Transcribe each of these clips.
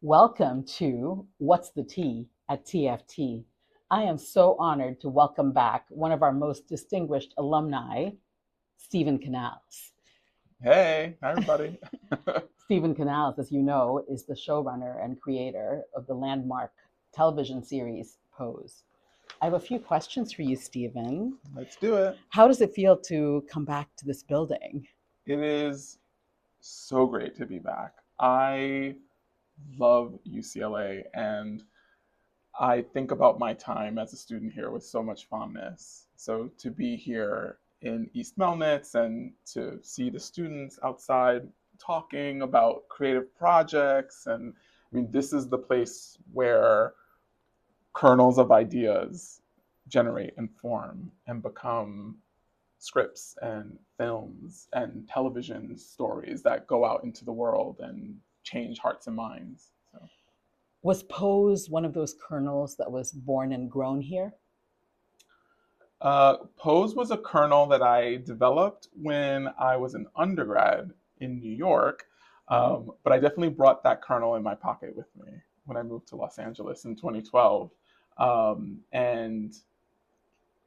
Welcome to What's the Tea at TFT. I am so honored to welcome back one of our most distinguished alumni, Steven Canals. Hey, hi everybody. Steven Canals, as you know, is the showrunner and creator of the landmark television series Pose. I have a few questions for you, Steven. Let's do it. How does it feel to come back to this building? It is so great to be back. I love UCLA and I think about my time as a student here with so much fondness. So to be here in East Melnitz and to see the students outside talking about creative projects, and I mean, this is the place where kernels of ideas generate and form and become scripts and films and television stories that go out into the world and change hearts and minds. So, Was Pose one of those kernels that was born and grown here? Pose was a kernel that I developed when I was an undergrad in New York, but I definitely brought that kernel in my pocket with me when I moved to Los Angeles in 2012. Um, and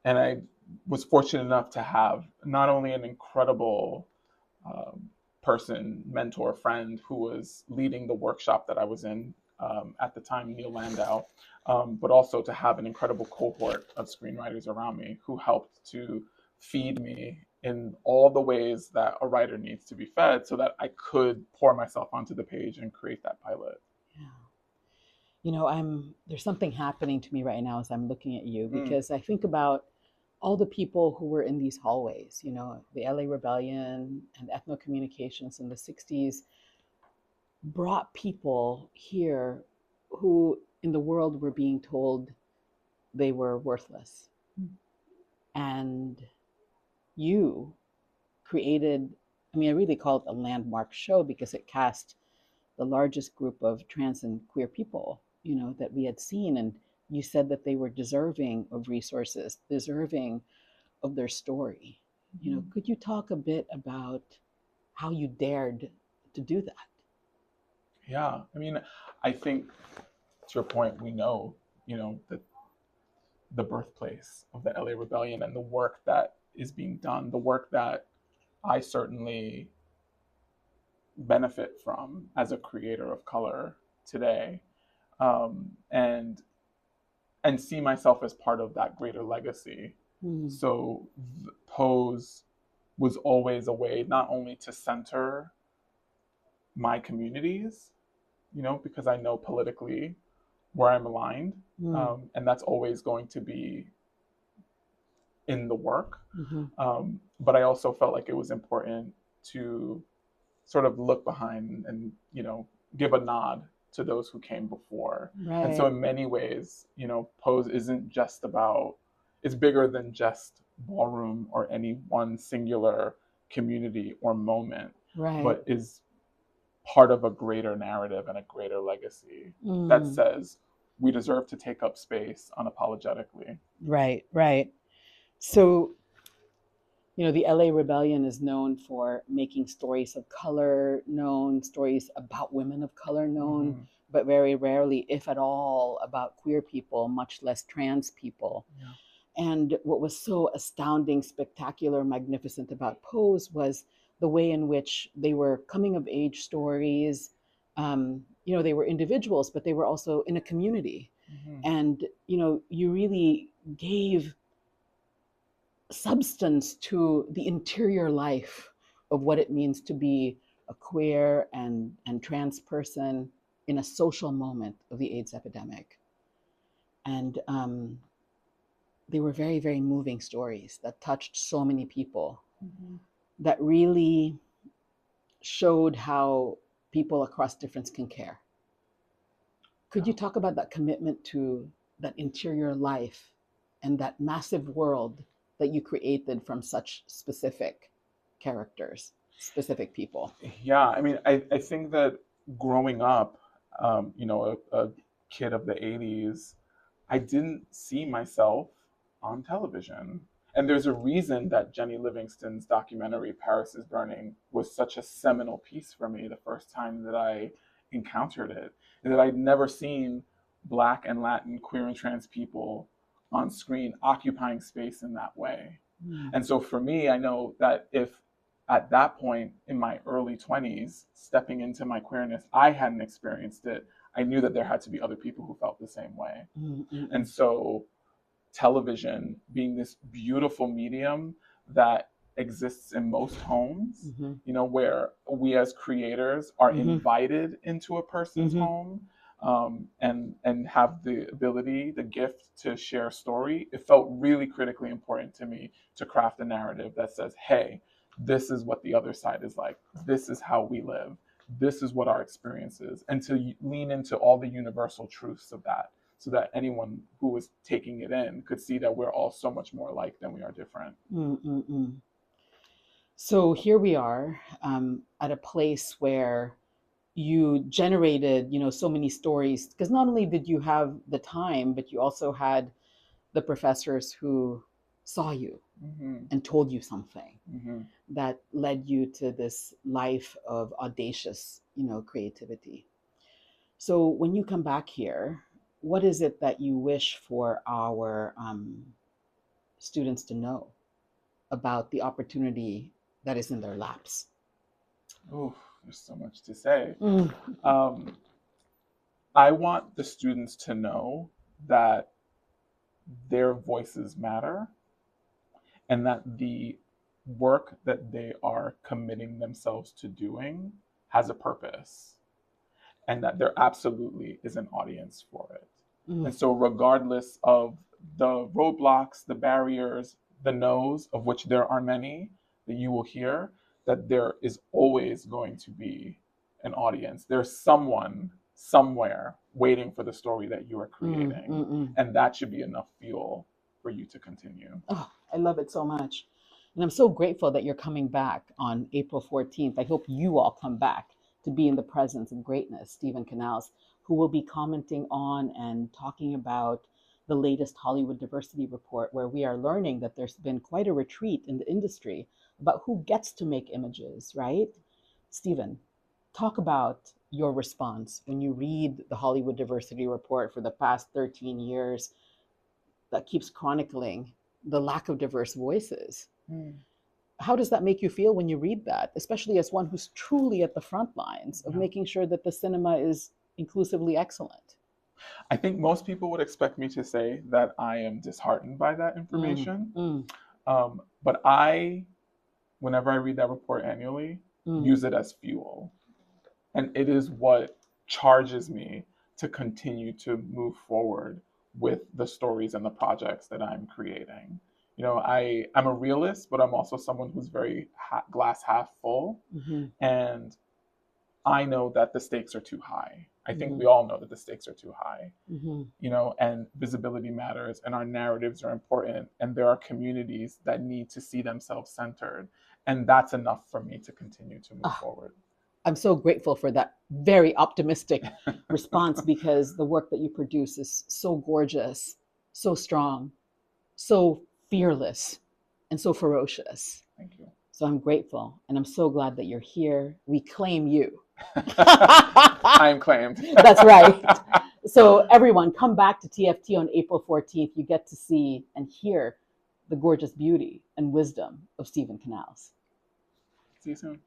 and I was fortunate enough to have not only an incredible um, person, mentor, friend who was leading the workshop that I was in at the time, Neil Landau, but also to have an incredible cohort of screenwriters around me who helped to feed me in all the ways that a writer needs to be fed so that I could pour myself onto the page and create that pilot. Yeah. There's something happening to me right now as I'm looking at you Mm, because I think about all the people who were in these hallways, the LA Rebellion and ethno communications in the 60s brought people here who in the world were being told they were worthless. And you created, I really call it a landmark show because it cast the largest group of trans and queer people, that we had seen. And you said that they were deserving of resources, deserving of their story. Could you talk a bit about how you dared to do that? yeah, I mean, I think to your point, we know, that the birthplace of the LA Rebellion and the work that is being done, the work that I certainly benefit from as a creator of color today, and see myself as part of that greater legacy. Mm, So Pose was always a way not only to center my communities, because I know politically where I'm aligned, mm, and that's always going to be in the work. mm-hmm. But I also felt like it was important to sort of look behind and give a nod to those who came before. And so Right, in many ways, Pose isn't just about, it's bigger than just ballroom or any one singular community or moment, right. but is part of a greater narrative and a greater legacy that Mm, says we deserve to take up space unapologetically. right, right. So, the LA Rebellion is known for making stories of color known, stories about women of color known, Mm-hmm. but very rarely, if at all, about queer people, much less trans people. Yeah. And what was so astounding, spectacular, magnificent about Pose was the way in which they were coming of age stories. They were individuals, but they were also in a community. Mm-hmm. And, you really gave substance to the interior life of what it means to be a queer and trans person in a social moment of the AIDS epidemic. And they were very, very moving stories that touched so many people, Mm-hmm. that really showed how people across difference can care. Could you talk about that commitment to that interior life and that massive world that you created from such specific characters, specific people? Yeah, I mean, I think that growing up, a kid of the 80s, I didn't see myself on television. And there's a reason that Jenny Livingston's documentary, Paris is Burning, was such a seminal piece for me the first time that I encountered it. is that I'd never seen Black and Latin, queer and trans people on screen occupying space in that way. And so for me, I know that if at that point in my early 20s, stepping into my queerness, I hadn't experienced it, I knew that there had to be other people who felt the same way. And so television being this beautiful medium that exists in most homes, you know, where we as creators are invited into a person's home, and have the ability, the gift to share story, it felt really critically important to me to craft a narrative that says, hey, this is what the other side is like. This is how we live. This is what our experience is. And to lean into all the universal truths of that, so that anyone who was taking it in could see that we're all so much more alike than we are different. So here we are at a place where you generated, you know, so many stories, because not only did you have the time, but you also had the professors who saw you and told you something that led you to this life of audacious, you know, creativity. So when you come back here, what is it that you wish for our students to know about the opportunity that is in their laps? Oh, there's so much to say. I want the students to know that their voices matter, and that the work that they are committing themselves to doing has a purpose, and that there absolutely is an audience for it. And so regardless of the roadblocks, the barriers, the no's, of which there are many that you will hear, that there is always going to be an audience. There's someone somewhere waiting for the story that you are creating. And that should be enough fuel for you to continue. Oh, I love it so much. And I'm so grateful that you're coming back on April 14th. I hope you all come back to be in the presence of greatness, Steven Canals, who will be commenting on and talking about the latest Hollywood Diversity Report, where we are learning that there's been quite a retreat in the industry about who gets to make images, right? Steven, talk about your response when you read the Hollywood Diversity Report for the past 13 years that keeps chronicling the lack of diverse voices. How does that make you feel when you read that, especially as one who's truly at the front lines of making sure that the cinema is inclusively excellent? I think most people would expect me to say that I am disheartened by that information. But I, whenever I read that report annually, use it as fuel. And it is what charges me to continue to move forward with the stories and the projects that I'm creating. You know, I'm a realist, but I'm also someone who's very glass half full. And I know that the stakes are too high. I think we all know that the stakes are too high, you know, and visibility matters, and our narratives are important, and there are communities that need to see themselves centered. And that's enough for me to continue to move forward. I'm so grateful for that very optimistic response, because the work that you produce is so gorgeous, so strong, so fearless, and so ferocious. Thank you. So I'm grateful, and I'm so glad that you're here. We claim you. I'm claimed. That's right. So everyone, come back to TFT on April 14th. You get to see and hear the gorgeous beauty and wisdom of Steven Canals. See you soon.